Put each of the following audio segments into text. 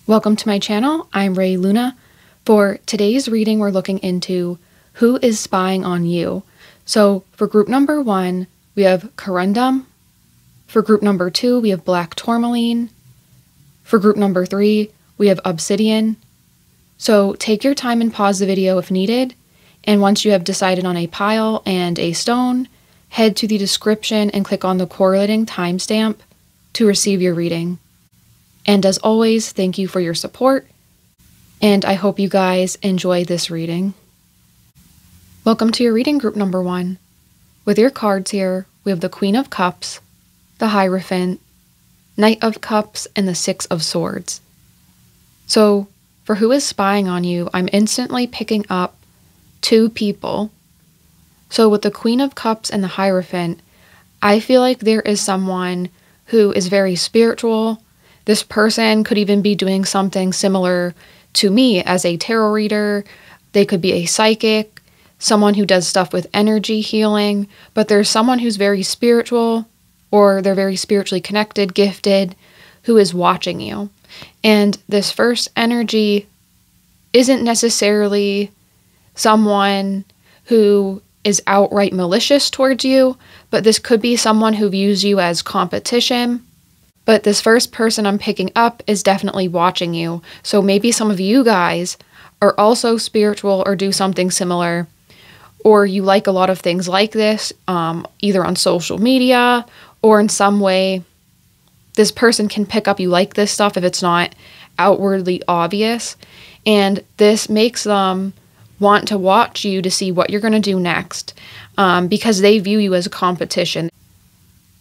Welcome to my channel. I'm Ray Luna. For today's reading, we're looking into who is spying on you. So for group number 1, we have Corundum. For group number 2, we have Black Tourmaline. For group number 3, we have Obsidian. So take your time and pause the video if needed. And once you have decided on a pile and a stone, head to the description and click on the correlating timestamp to receive your reading. And as always, thank you for your support, and I hope you guys enjoy this reading. Welcome to your reading, group number 1. With your cards here, we have the Queen of Cups, the Hierophant, Knight of Cups, and the Six of Swords. So, for who is spying on you, I'm instantly picking up 2 people. So with the Queen of Cups and the Hierophant, I feel like there is someone who is very spiritual. This person could even be doing something similar to me as a tarot reader. They could be a psychic, someone who does stuff with energy healing, but there's someone who's very spiritual, or they're very spiritually connected, gifted, who is watching you. And this first energy isn't necessarily someone who is outright malicious towards you, but this could be someone who views you as competition. But this first person I'm picking up is definitely watching you. So maybe some of you guys are also spiritual or do something similar, or you like a lot of things like this, either on social media or in some way. This person can pick up you like this stuff if it's not outwardly obvious. And this makes them want to watch you to see what you're going to do next, because they view you as a competition.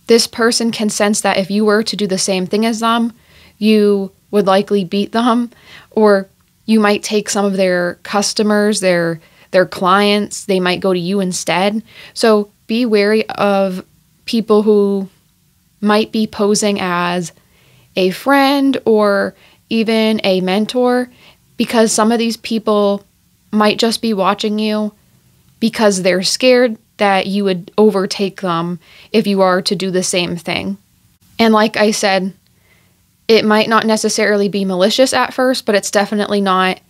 This person can sense that if you were to do the same thing as them, you would likely beat them, or you might take some of their customers, their clients, they might go to you instead. So be wary of people who might be posing as a friend or even a mentor, because some of these people might just be watching you because they're scared that you would overtake them if you are to do the same thing. And like I said, it might not necessarily be malicious at first, but it's definitely not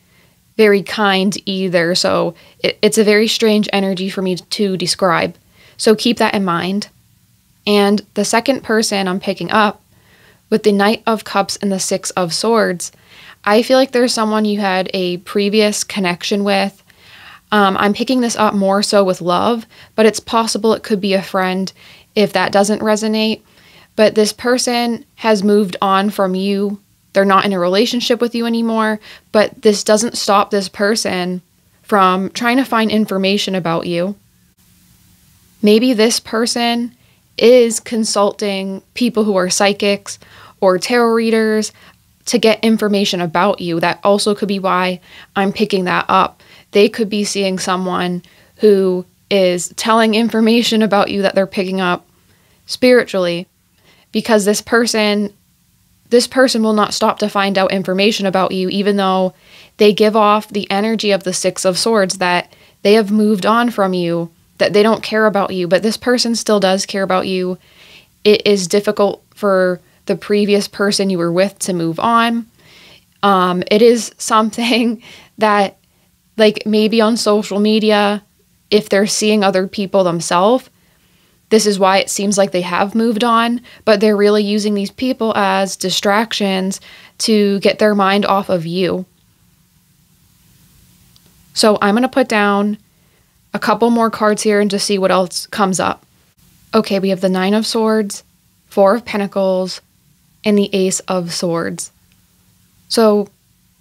very kind either. So it's a very strange energy for me to describe. So keep that in mind. And the second person I'm picking up, with the Knight of Cups and the Six of Swords, I feel like there's someone you had a previous connection with. I'm picking this up more so with love, but it's possible it could be a friend if that doesn't resonate. But this person has moved on from you. They're not in a relationship with you anymore, but this doesn't stop this person from trying to find information about you. Maybe this person is consulting people who are psychics or tarot readers to get information about you. That also could be why I'm picking that up. They could be seeing someone who is telling information about you that they're picking up spiritually, because this person will not stop to find out information about you, even though they give off the energy of the Six of Swords that they have moved on from you, that they don't care about you, but this person still does care about you. It is difficult for the previous person you were with to move on. It is something that, like, maybe on social media, if they're seeing other people themselves, this is why it seems like they have moved on, but they're really using these people as distractions to get their mind off of you. So I'm going to put down a couple more cards here and just see what else comes up. Okay, we have the Nine of Swords, Four of Pentacles, and the Ace of Swords. So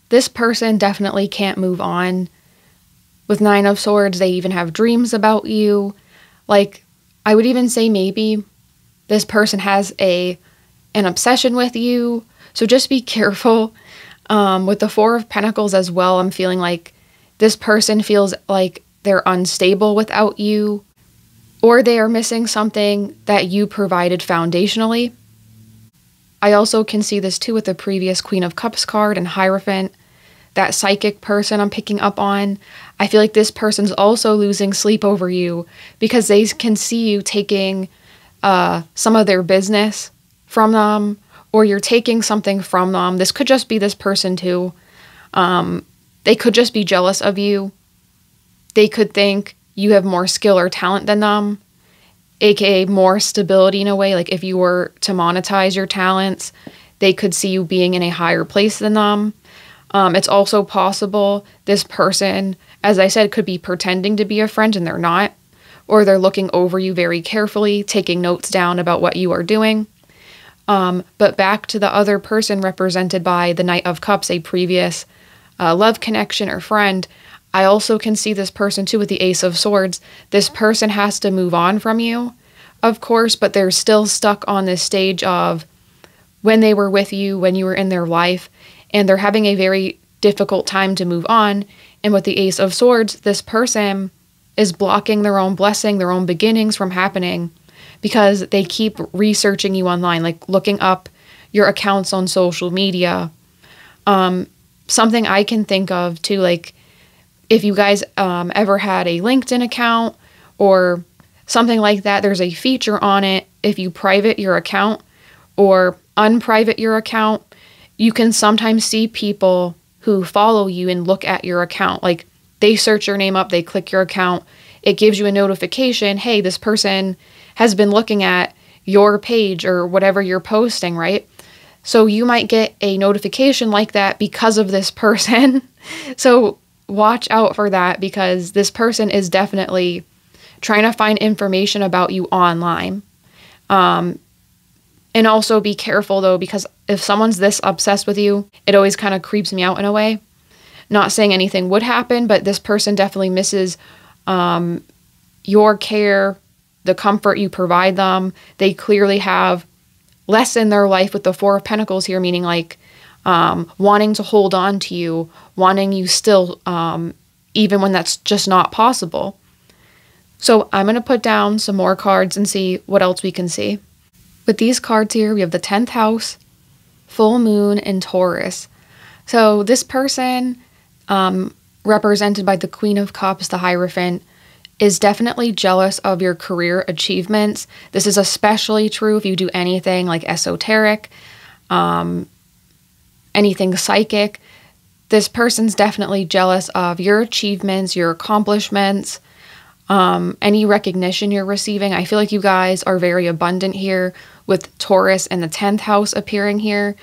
this person definitely can't move on. With Nine of Swords, they even have dreams about you. Like, I would even say maybe this person has an obsession with you. So just be careful. With the Four of Pentacles as well, I'm feeling like this person feels like they're unstable without you, or they are missing something that you provided foundationally. I also can see this too with the previous Queen of Cups card and Hierophant. That psychic person I'm picking up on, I feel like this person's also losing sleep over you because they can see you taking some of their business from them, or you're taking something from them. This could just be this person too. They could just be jealous of you. They could think you have more skill or talent than them, aka more stability in a way. Like if you were to monetize your talents, they could see you being in a higher place than them. It's also possible this person, as I said, could be pretending to be a friend and they're not, or they're looking over you very carefully, taking notes down about what you are doing. But back to the other person represented by the Knight of Cups, a previous love connection or friend, I also can see this person too with the Ace of Swords. This person has to move on from you, of course, but they're still stuck on this stage of when they were with you, when you were in their life, and they're having a very difficult time to move on. And with the Ace of Swords, this person is blocking their own blessing, their own beginnings from happening because they keep researching you online, like looking up your accounts on social media. Something I can think of too, like if you guys ever had a LinkedIn account or something like that, there's a feature on it. If you private your account or unprivate your account, you can sometimes see people who follow you and look at your account. Like they search your name up, they click your account, it gives you a notification, hey, this person has been looking at your page or whatever you're posting, right? So you might get a notification like that because of this person. So watch out for that because this person is definitely trying to find information about you online. And also be careful though, because if someone's this obsessed with you, it always kind of creeps me out in a way. Not saying anything would happen, but this person definitely misses your care, the comfort you provide them. They clearly have less in their life with the Four of Pentacles here, meaning like wanting to hold on to you, wanting you still, even when that's just not possible. So I'm going to put down some more cards and see what else we can see. With these cards here, we have the 10th house, full moon, and Taurus. So this person, represented by the Queen of Cups, the Hierophant, is definitely jealous of your career achievements. This is especially true if you do anything like esoteric, anything psychic. This person's definitely jealous of your achievements, your accomplishments, any recognition you're receiving. I feel like you guys are very abundant here with Taurus and the 10th house appearing here.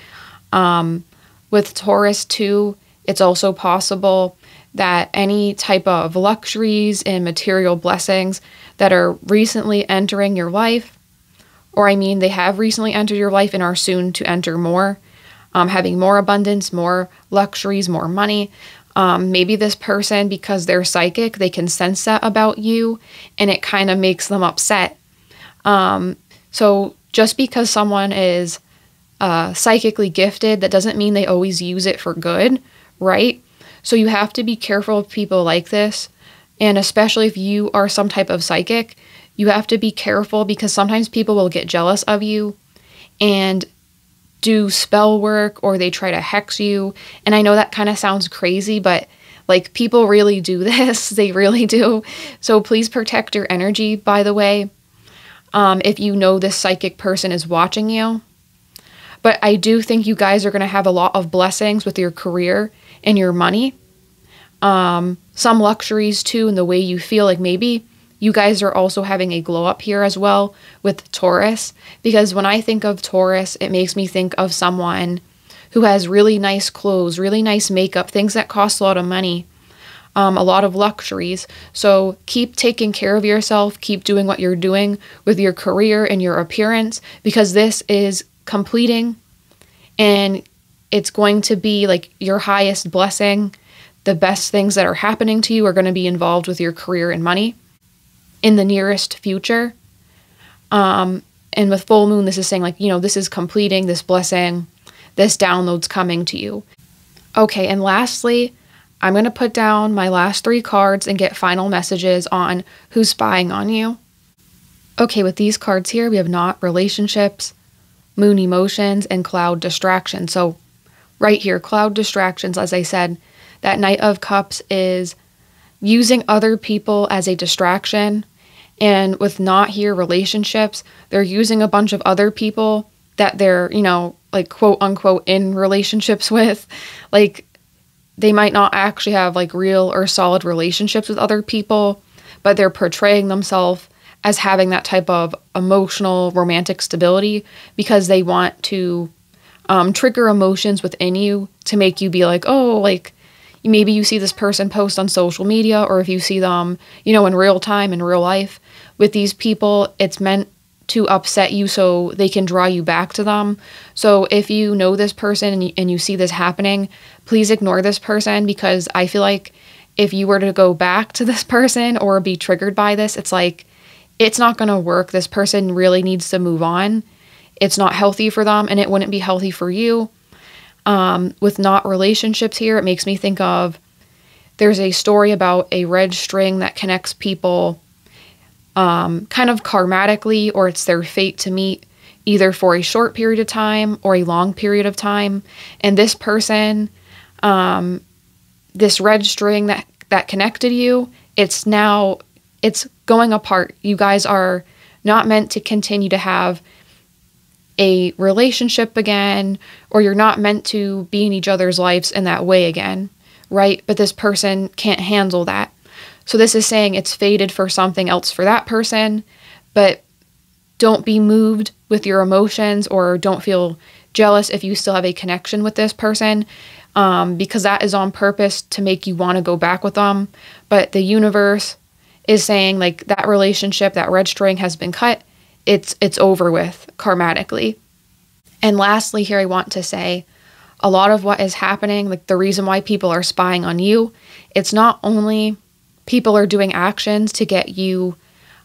With Taurus too, it's also possible that any type of luxuries and material blessings that are recently entering your life, or I mean, they have recently entered your life and are soon to enter more, having more abundance, more luxuries, more money. Maybe this person, because they're psychic, they can sense that about you and it kind of makes them upset. So just because someone is psychically gifted, that doesn't mean they always use it for good, right? So you have to be careful of people like this. And especially if you are some type of psychic, you have to be careful because sometimes people will get jealous of you and do spell work or they try to hex you. And I know that kind of sounds crazy, but like people really do this. They really do. So please protect your energy, by the way, if you know this psychic person is watching you. But I do think you guys are going to have a lot of blessings with your career and your money. Some luxuries too, and the way you feel. Like maybe you guys are also having a glow up here as well with Taurus. Because when I think of Taurus, it makes me think of someone who has really nice clothes, really nice makeup, things that cost a lot of money, a lot of luxuries. So keep taking care of yourself. Keep doing what you're doing with your career and your appearance, because this is completing and it's going to be like your highest blessing. The best things that are happening to you are going to be involved with your career and money in the nearest future. And with full moon, this is saying like, you know, this is completing this blessing, this download's coming to you. Okay, and lastly, I'm going to put down my last 3 cards and get final messages on who's spying on you. Okay, with these cards here, we have Knot, relationships, Moon, emotions, and Cloud, distraction. So right here, Cloud, distractions, as I said, that Knight of Cups is using other people as a distraction. And with Knot here, relationships, they're using a bunch of other people that they're, you know, like quote unquote in relationships with. Like they might not actually have like real or solid relationships with other people, but they're portraying themselves as having that type of emotional romantic stability because they want to trigger emotions within you to make you be like, oh, like maybe you see this person post on social media, or if you see them, you know, in real time, in real life with these people, it's meant to upset you so they can draw you back to them. So if you know this person and you see this happening, please ignore this person, because I feel like if you were to go back to this person or be triggered by this, it's like, it's not going to work. This person really needs to move on. It's not healthy for them, and it wouldn't be healthy for you. With not relationships here, it makes me think of, there's a story about a red string that connects people kind of karmatically, or it's their fate to meet either for a short period of time or a long period of time. And this person, this red string that connected you, it's going apart. You guys are not meant to continue to have a relationship again, or you're not meant to be in each other's lives in that way again, right? But this person can't handle that. So this is saying it's fated for something else for that person, but don't be moved with your emotions, or don't feel jealous if you still have a connection with this person, because that is on purpose to make you want to go back with them. But the universe is saying, like, that relationship, that red string has been cut. It's over with karmatically. And lastly here, I want to say, a lot of what is happening, like the reason why people are spying on you, it's not only people are doing actions to get you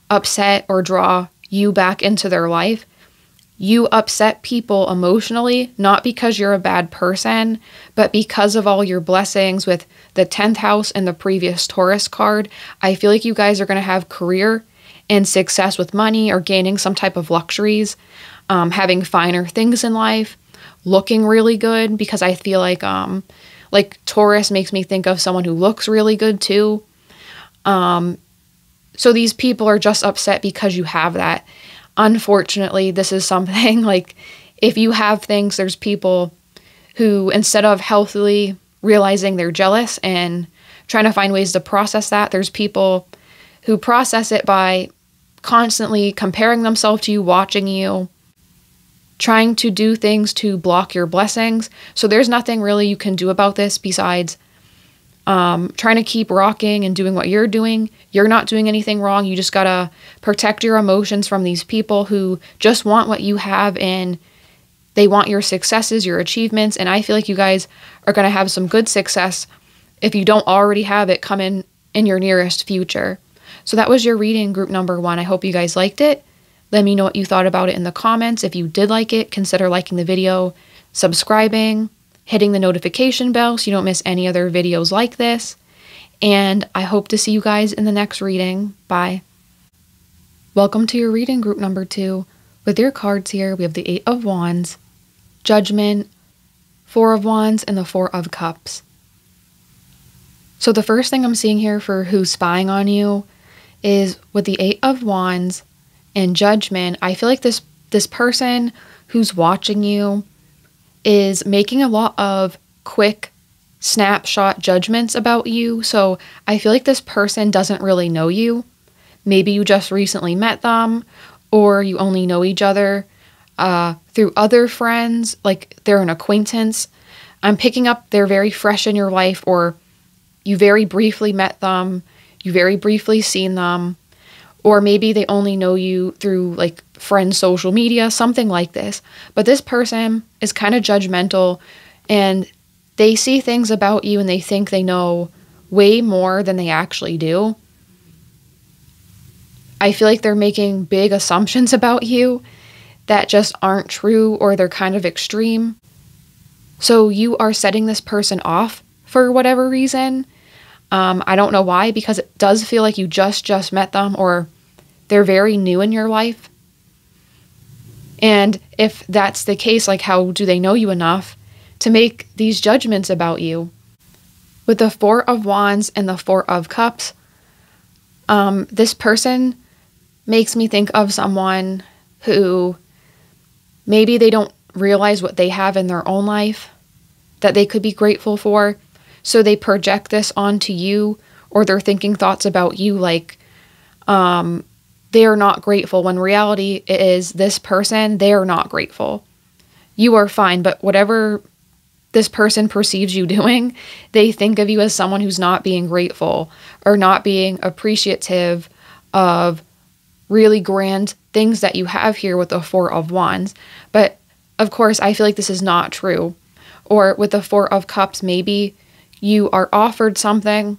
upset or draw you back into their life. You upset people emotionally, not because you're a bad person, but because of all your blessings with the 10th house and the previous Taurus card. I feel like you guys are going to have career and success with money, or gaining some type of luxuries, having finer things in life, looking really good, because I feel like Taurus makes me think of someone who looks really good too. So these people are just upset because you have that. Unfortunately, this is something like, if you have things, there's people who, instead of healthily realizing they're jealous and trying to find ways to process that, there's people who process it by constantly comparing themselves to you, watching you, trying to do things to block your blessings. So there's nothing really you can do about this besides trying to keep rocking and doing what you're doing. You're not doing anything wrong. You just gotta protect your emotions from these people who just want what you have, and they want your successes, your achievements. And I feel like you guys are gonna have some good success if you don't already have it come in your nearest future. So that was your reading, group number 1. I hope you guys liked it. Let me know what you thought about it in the comments. If you did like it, consider liking the video, subscribing, hitting the notification bell so you don't miss any other videos like this. And I hope to see you guys in the next reading. Bye. Welcome to your reading, group number 2. With your cards here, we have the 8 of Wands, Judgment, 4 of Wands, and the 4 of Cups. So the first thing I'm seeing here for who's spying on you is with the 8 of Wands and Judgment. I feel like this person who's watching you is making a lot of quick snapshot judgments about you. So I feel like this person doesn't really know you. Maybe you just recently met them, or you only know each other through other friends, like they're an acquaintance. I'm picking up they're very fresh in your life, or you very briefly met them, you very briefly seen them, or maybe they only know you through like friends' social media, something like this. But this person is kind of judgmental, and they see things about you and they think they know way more than they actually do. I feel like they're making big assumptions about you that just aren't true, or they're kind of extreme. So you are setting this person off for whatever reason. I don't know why, because it does feel like you just met them, or they're very new in your life. And if that's the case, like, how do they know you enough to make these judgments about you? With the 4 of Wands and the 4 of Cups, this person makes me think of someone who maybe they don't realize what they have in their own life that they could be grateful for. So they project this onto you, or they're thinking thoughts about you like they are not grateful, when reality is this person, they are not grateful. You are fine, but whatever this person perceives you doing, they think of you as someone who's not being grateful or not being appreciative of really grand things that you have here with the Four of Wands. But of course, I feel like this is not true. Or with the Four of Cups, maybe you are offered something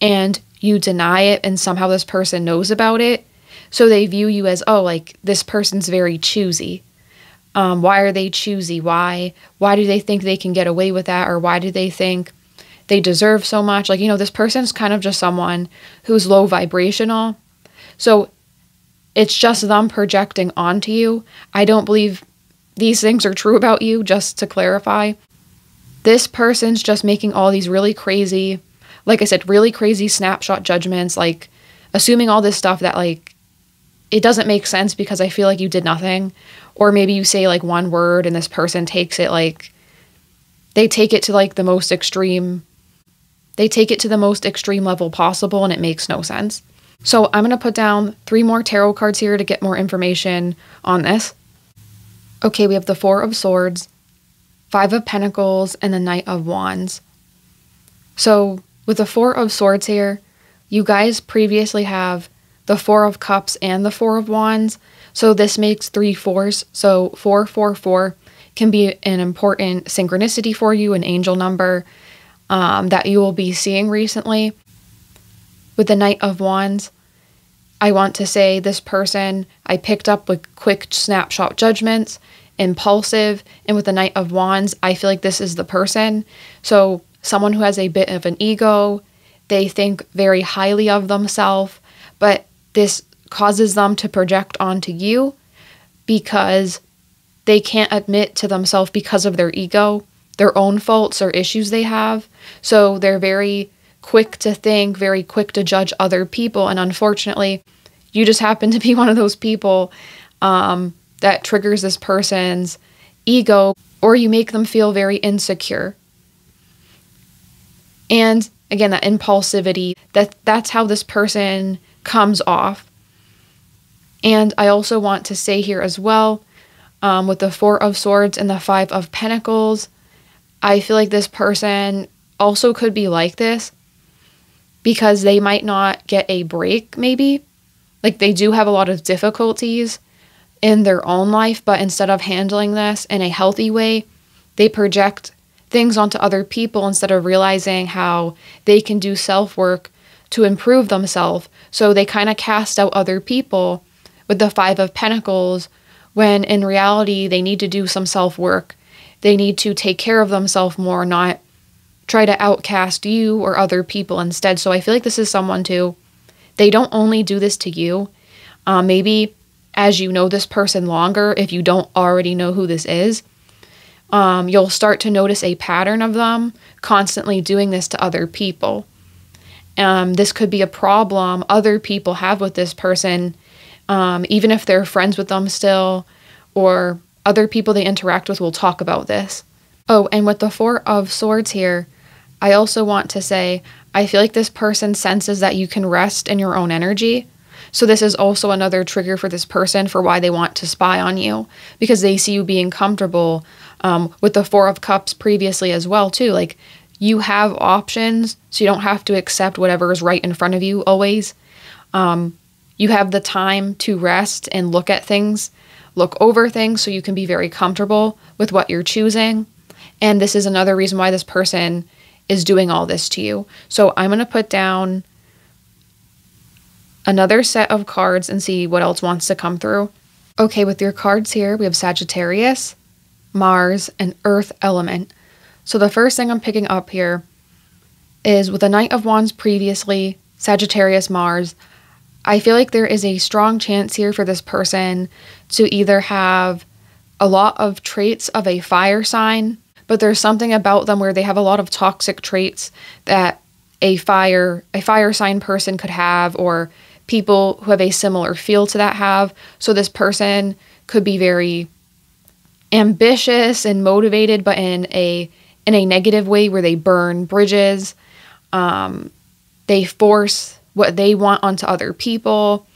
and you deny it, and somehow this person knows about it. So they view you as, oh, like this person's very choosy. Why are they choosy? Why do they think they can get away with that? Or why do they think they deserve so much? Like, this person's kind of just someone who's low vibrational. So it's just them projecting onto you. I don't believe these things are true about you, just to clarify. This person's just making all these really crazy, like I said, really crazy snapshot judgments, like assuming all this stuff that like it doesn't make sense because I feel like you did nothing. Or maybe you say like one word and this person takes it like, they take it to like the most extreme, they take it to the most extreme level possible, and it makes no sense. So I'm going to put down 3 more tarot cards here to get more information on this. Okay, we have the Four of Swords, Five of Pentacles, and the Knight of Wands. So with the Four of Swords here, you guys previously have the Four of Cups and the Four of Wands. So this makes 3 fours. So 444 can be an important synchronicity for you, an angel number that you will be seeing recently. With the Knight of Wands, I want to say this person I picked up with quick snapshot judgments, impulsive, and with the Knight of Wands, I feel like this is the person. So someone who has a bit of an ego, they think very highly of themselves, but this causes them to project onto you because they can't admit to themselves, because of their ego, their own faults or issues they have. So they're very quick to think, very quick to judge other people. And unfortunately, you just happen to be one of those people that triggers this person's ego, or you make them feel very insecure. And again, that impulsivity, that's how this person comes off. And I also want to say here as well, with the Four of Swords and the Five of Pentacles, I feel like this person also could be like this because they might not get a break, maybe. Like they do have a lot of difficulties in their own life, but instead of handling this in a healthy way, they project things onto other people instead of realizing how they can do self-work to improve themselves. So they kind of cast out other people with the Five of Pentacles, when in reality, they need to do some self-work. They need to take care of themselves more, not try to outcast you or other people instead. So I feel like this is someone too, they don't only do this to you. Maybe as you know this person longer, if you don't already know who this is, you'll start to notice a pattern of them constantly doing this to other people. This could be a problem other people have with this person, even if they're friends with them still, or other people they interact with will talk about this. Oh, and with the Four of Swords here, I also want to say, I feel like this person senses that you can rest in your own energy. So this is also another trigger for this person for why they want to spy on you, because they see you being comfortable. With the Four of Cups previously as well too, like you have options, so you don't have to accept whatever is right in front of you always. You have the time to rest and look at things, look over things, so you can be very comfortable with what you're choosing. And this is another reason why this person is doing all this to you. So I'm going to put down another set of cards and see what else wants to come through. Okay, with your cards here, we have Sagittarius, Mars, and Earth element. So the first thing I'm picking up here is with the Knight of Wands previously, Sagittarius, Mars, I feel like there is a strong chance here for this person to either have a lot of traits of a fire sign, but there's something about them where they have a lot of toxic traits that a fire sign person could have, or people who have a similar feel to that have. So this person could be very ambitious and motivated, but in a negative way where they burn bridges. They force what they want onto other people,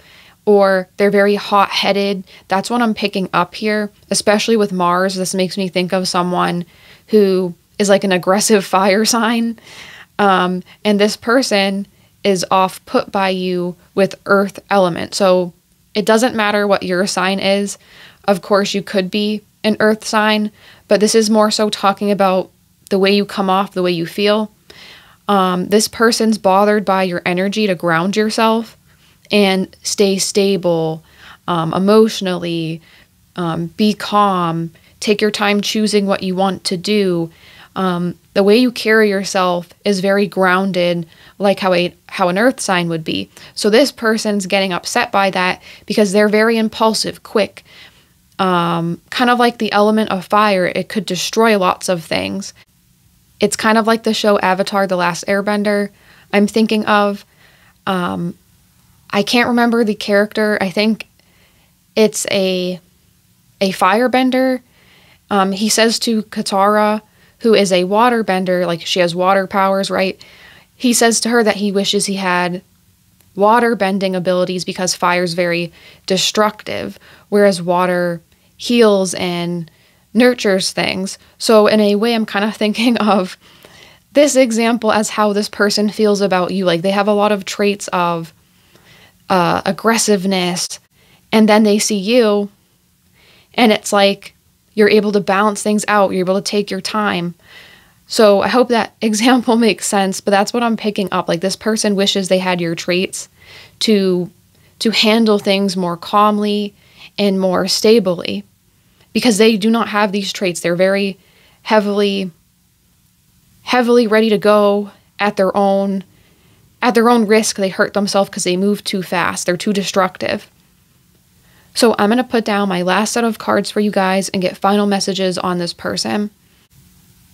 or they're very hot-headed. That's what I'm picking up here, especially with Mars. This makes me think of someone who is like an aggressive fire sign. And this person is off put by you with earth element. So it doesn't matter what your sign is. Of course, you could be an earth sign, but this is more so talking about the way you come off, the way you feel. This person's bothered by your energy to ground yourself and stay stable, emotionally, be calm, take your time choosing what you want to do. The way you carry yourself is very grounded, like how an earth sign would be. So this person's getting upset by that because they're very impulsive, quick. Kind of like the element of fire, it could destroy lots of things. It's kind of like the show Avatar: The Last Airbender I'm thinking of. I can't remember the character. I think it's a firebender. He says to Katara, who is a waterbender, like she has water powers, right? He says to her that he wishes he had water bending abilities because fire is very destructive, whereas water heals and nurtures things. So in a way, I'm kind of thinking of this example as how this person feels about you. Like they have a lot of traits of aggressiveness, and then they see you, and it's like you're able to balance things out. You're able to take your time. So I hope that example makes sense, but that's what I'm picking up. Like this person wishes they had your traits to handle things more calmly and more stably, because they do not have these traits. They're very heavily ready to go at their own risk. They hurt themselves because they move too fast. They're too destructive. So I'm going to put down my last set of cards for you guys and get final messages on this person.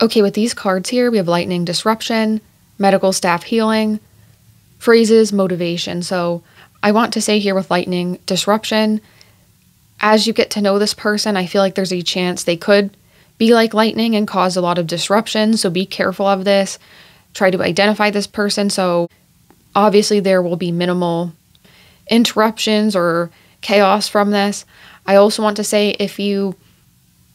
Okay, with these cards here, we have lightning, disruption, medical staff healing, phrases, motivation. So I want to say here with lightning, disruption, as you get to know this person, I feel like there's a chance they could be like lightning and cause a lot of disruption. So be careful of this. Try to identify this person. So obviously there will be minimal interruptions or chaos from this. I also want to say if you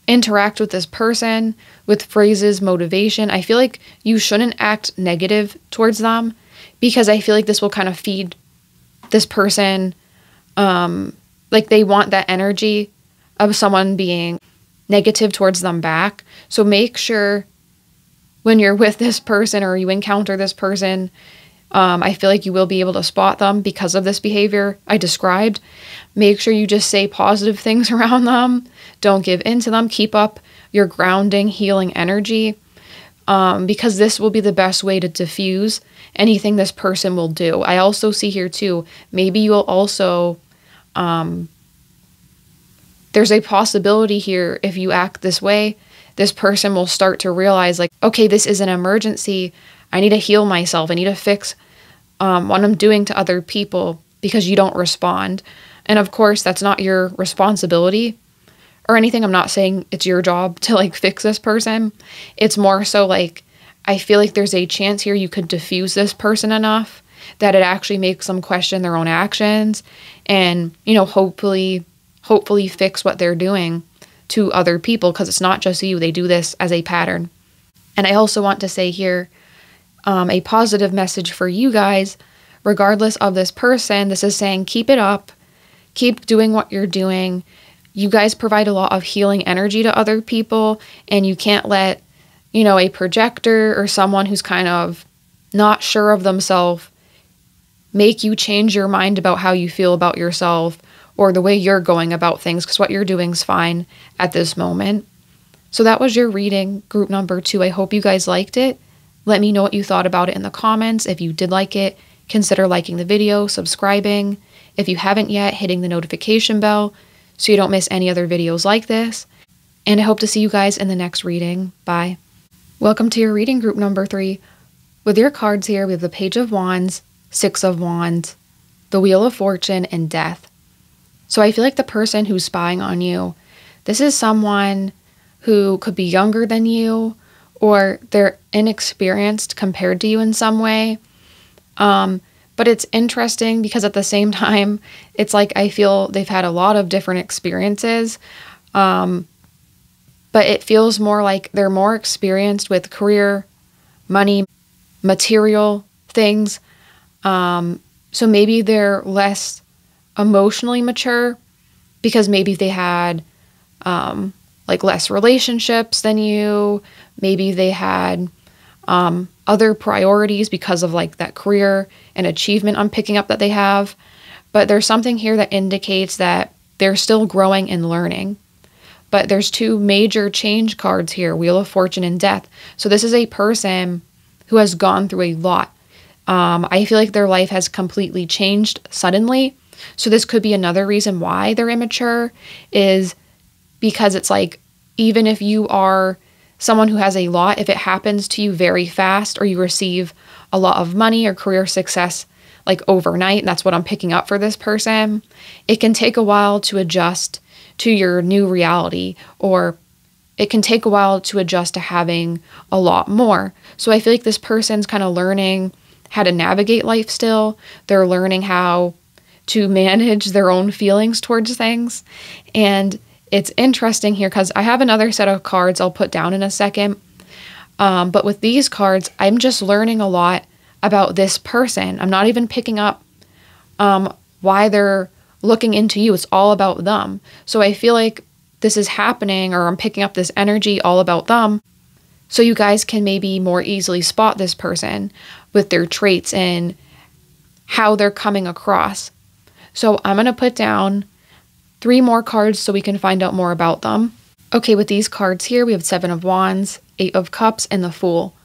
interact with this person with phrases, motivation, I feel like you shouldn't act negative towards them, because I feel like this will kind of feed this person. Like they want that energy of someone being negative towards them back. So make sure when you're with this person or you encounter this person, I feel like you will be able to spot them because of this behavior I described. Make sure you just say positive things around them. Don't give in to them. Keep up your grounding, healing energy, because this will be the best way to diffuse anything this person will do. I also see here too, maybe you'll also, there's a possibility here if you act this way, this person will start to realize like, okay, this is an emergency. I need to heal myself. I need to fix what I'm doing to other people because you don't respond. And of course, that's not your responsibility or anything. I'm not saying it's your job to like fix this person. It's more so like, I feel like there's a chance here you could diffuse this person enough that it actually makes them question their own actions and, you know, hopefully fix what they're doing to other people, because it's not just you. They do this as a pattern. And I also want to say here, a positive message for you guys, regardless of this person. This is saying, keep it up, keep doing what you're doing. You guys provide a lot of healing energy to other people, and you can't let, you know, a projector or someone who's kind of not sure of themselves make you change your mind about how you feel about yourself or the way you're going about things, because what you're doing is fine at this moment. So that was your reading, group number 2. I hope you guys liked it. Let me know what you thought about it in the comments. If you did like it, consider liking the video, subscribing. If you haven't yet, hitting the notification bell so you don't miss any other videos like this. And I hope to see you guys in the next reading. Bye. Welcome to your reading, group number 3. With your cards here, we have the Page of Wands, Six of Wands, the Wheel of Fortune, and Death. So I feel like the person who's spying on you, this is someone who could be younger than you, or they're inexperienced compared to you in some way. But it's interesting because at the same time, it's like I feel they've had a lot of different experiences. But it feels more like they're more experienced with career, money, material things. So maybe they're less emotionally mature because maybe they had like less relationships than you. Maybe they had other priorities because of like that career and achievement I'm picking up that they have. But there's something here that indicates that they're still growing and learning. But there's two major change cards here, Wheel of Fortune and Death. So this is a person who has gone through a lot. I feel like their life has completely changed suddenly. So this could be another reason why they're immature, is because it's like, even if you are someone who has a lot, if it happens to you very fast or you receive a lot of money or career success like overnight, and that's what I'm picking up for this person, it can take a while to adjust to your new reality, or it can take a while to adjust to having a lot more. So I feel like this person's kind of learning how to navigate life still. They're learning how to manage their own feelings towards things. And it's interesting here because I have another set of cards I'll put down in a second. But with these cards, I'm just learning a lot about this person. I'm not even picking up why they're looking into you. It's all about them. So I feel like this is happening, or I'm picking up this energy all about them, so you guys can maybe more easily spot this person with their traits and how they're coming across. So I'm going to put down 3 more cards so we can find out more about them. Okay, with these cards here, we have 7 of Wands, 8 of Cups, and the Fool.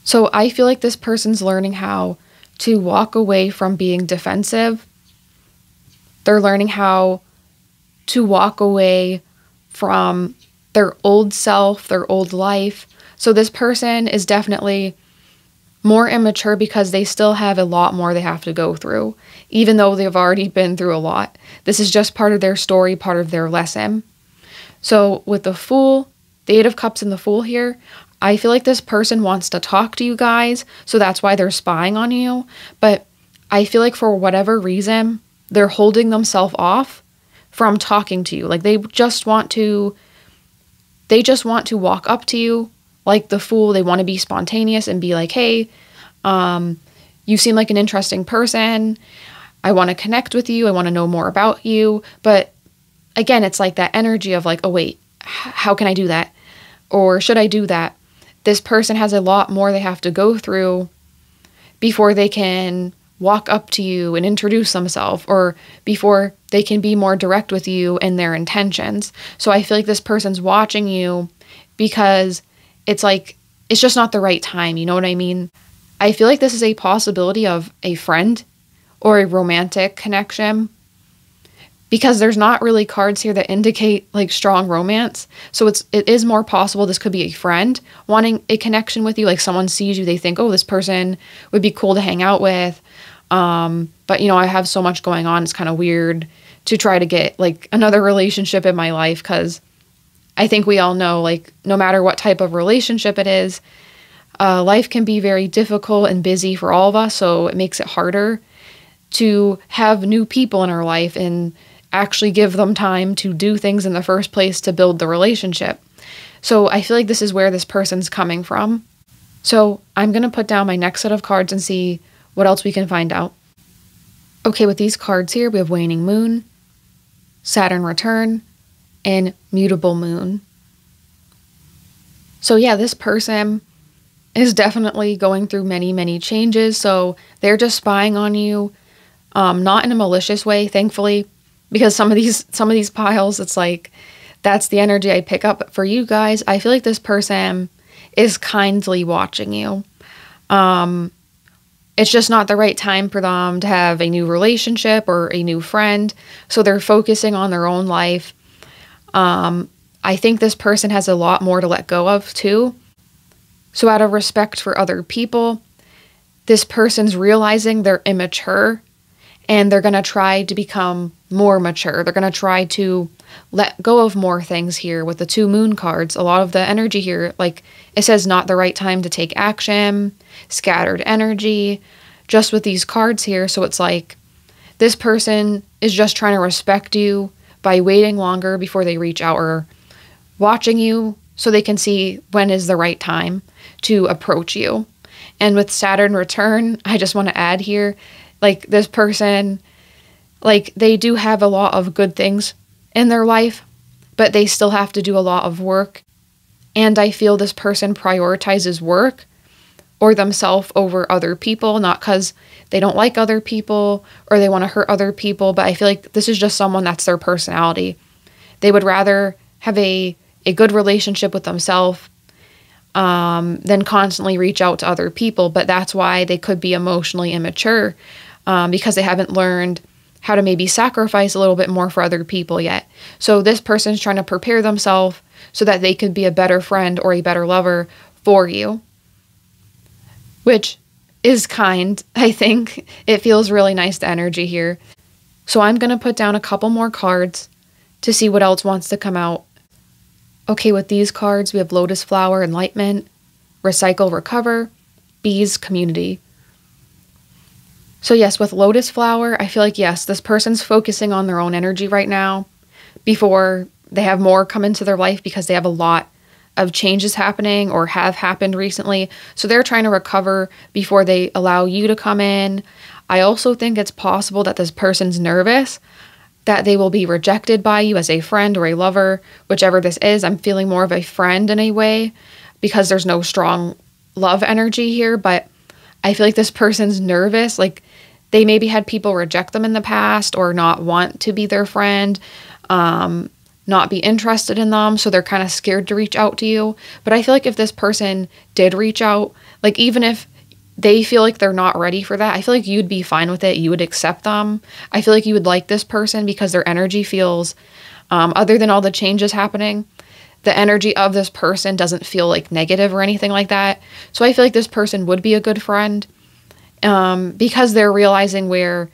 So I feel like this person's learning how to walk away from being defensive. They're learning how to walk away from their old self, their old life. So this person is definitely more immature because they still have a lot more they have to go through, even though they've already been through a lot. This is just part of their story, part of their lesson. So with the Fool, the 8 of Cups and the Fool here, I feel like this person wants to talk to you guys, so that's why they're spying on you. But I feel like for whatever reason, they're holding themselves off from talking to you. Like they just want to walk up to you like the Fool. They want to be spontaneous and be like, hey, you seem like an interesting person. I want to connect with you. I want to know more about you. But again, it's like that energy of like, oh wait, how can I do that? Or should I do that? This person has a lot more they have to go through before they can walk up to you and introduce themselves, or before they can be more direct with you in their intentions. So I feel like this person's watching you because it's like, it's just not the right time. You know what I mean? I feel like this is a possibility of a friend or a romantic connection, because there's not really cards here that indicate like strong romance. So it is more possible this could be a friend wanting a connection with you. Like someone sees you, they think, oh, this person would be cool to hang out with. But you know, I have so much going on. It's kind of weird to try to get like another relationship in my life, because I think we all know, like, no matter what type of relationship it is, life can be very difficult and busy for all of us. So it makes it harder to have new people in our life and actually give them time to do things in the first place to build the relationship. So I feel like this is where this person's coming from. So I'm going to put down my next set of cards and see what else we can find out. Okay, with these cards here, we have Waning Moon, Saturn Return, and Mutable Moon. So yeah, this person is definitely going through many, many changes. So they're just spying on you, not in a malicious way, thankfully, because some of these piles, it's like, that's the energy I pick up. But for you guys, I feel like this person is kindly watching you. It's just not the right time for them to have a new relationship or a new friend. So they're focusing on their own life. I think this person has a lot more to let go of too. So out of respect for other people, this person's realizing they're immature and they're going to try to become more mature. They're going to try to let go of more things here with the 2 moon cards. A lot of the energy here, like it says not the right time to take action, scattered energy, just with these cards here. So it's like this person is just trying to respect you by waiting longer before they reach out, or watching you so they can see when is the right time to approach you. And with Saturn return, I just want to add here, like this person, like they do have a lot of good things in their life, but they still have to do a lot of work. And I feel this person prioritizes work or themselves over other people, not because they don't like other people or they want to hurt other people, but I feel like this is just someone that's their personality. They would rather have a good relationship with themselves than constantly reach out to other people. But that's why they could be emotionally immature, because they haven't learned how to maybe sacrifice a little bit more for other people yet. So this person's trying to prepare themselves so that they could be a better friend or a better lover for you, which is kind, I think. It feels really nice, the energy here. So I'm going to put down a couple more cards to see what else wants to come out. Okay, with these cards, we have Lotus Flower, Enlightenment, Recycle, Recover, Bees, Community. So yes, with Lotus Flower, I feel like, yes, this person's focusing on their own energy right now before they have more come into their life, because they have a lot of changes happening or have happened recently. So they're trying to recover before they allow you to come in. I also think it's possible that this person's nervous that they will be rejected by you as a friend or a lover, whichever this is. I'm feeling more of a friend in a way because there's no strong love energy here, but I feel like this person's nervous. Like they maybe had people reject them in the past or not want to be their friend, not be interested in them. So they're kind of scared to reach out to you. But I feel like if this person did reach out, like even if they feel like they're not ready for that, I feel like you'd be fine with it. You would accept them. I feel like you would like this person because their energy feels, other than all the changes happening, the energy of this person doesn't feel like negative or anything like that. So I feel like this person would be a good friend, because they're realizing where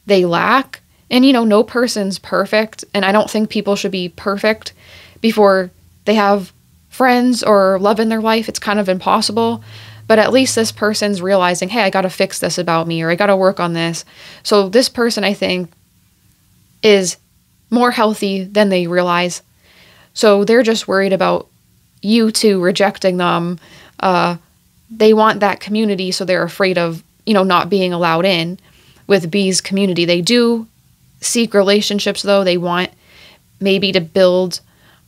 they lack. And, you know, no person's perfect. And I don't think people should be perfect before they have friends or love in their life. It's kind of impossible. But at least this person's realizing, hey, I got to fix this about me, or I got to work on this. So this person, I think, is more healthy than they realize. So they're just worried about you two rejecting them. They want that community, so they're afraid of, you know, not being allowed in with B's community. They do seek relationships, though. They want maybe to build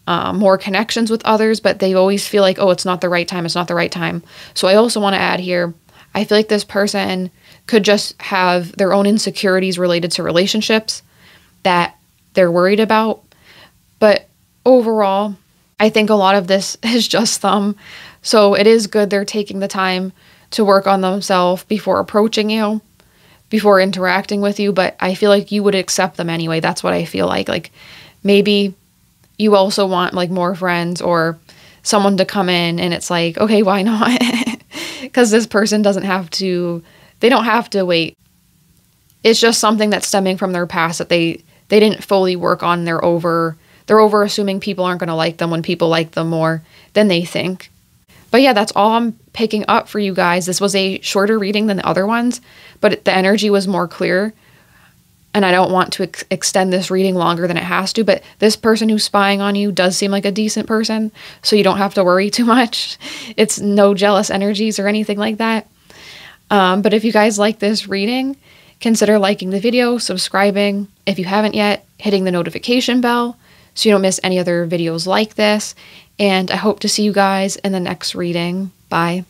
more connections with others, but they always feel like, oh, it's not the right time. It's not the right time. So I also want to add here, I feel like this person could just have their own insecurities related to relationships that they're worried about. But overall, I think a lot of this is just them. So it is good they're taking the time to work on themselves before approaching you, before interacting with you. But I feel like you would accept them anyway. That's what I feel like. Like maybe you also want like more friends or someone to come in, and it's like, okay, why not? Because this person doesn't have to, they don't have to wait. It's just something that's stemming from their past that they didn't fully work on. They're over assuming people aren't going to like them when people like them more than they think. But yeah, that's all I'm picking up for you guys. This was a shorter reading than the other ones, but the energy was more clear. And I don't want to extend this reading longer than it has to, but this person who's spying on you does seem like a decent person, so you don't have to worry too much. It's no jealous energies or anything like that. But if you guys like this reading, consider liking the video, subscribing if you haven't yet, hitting the notification bell so you don't miss any other videos like this. And I hope to see you guys in the next reading. Bye.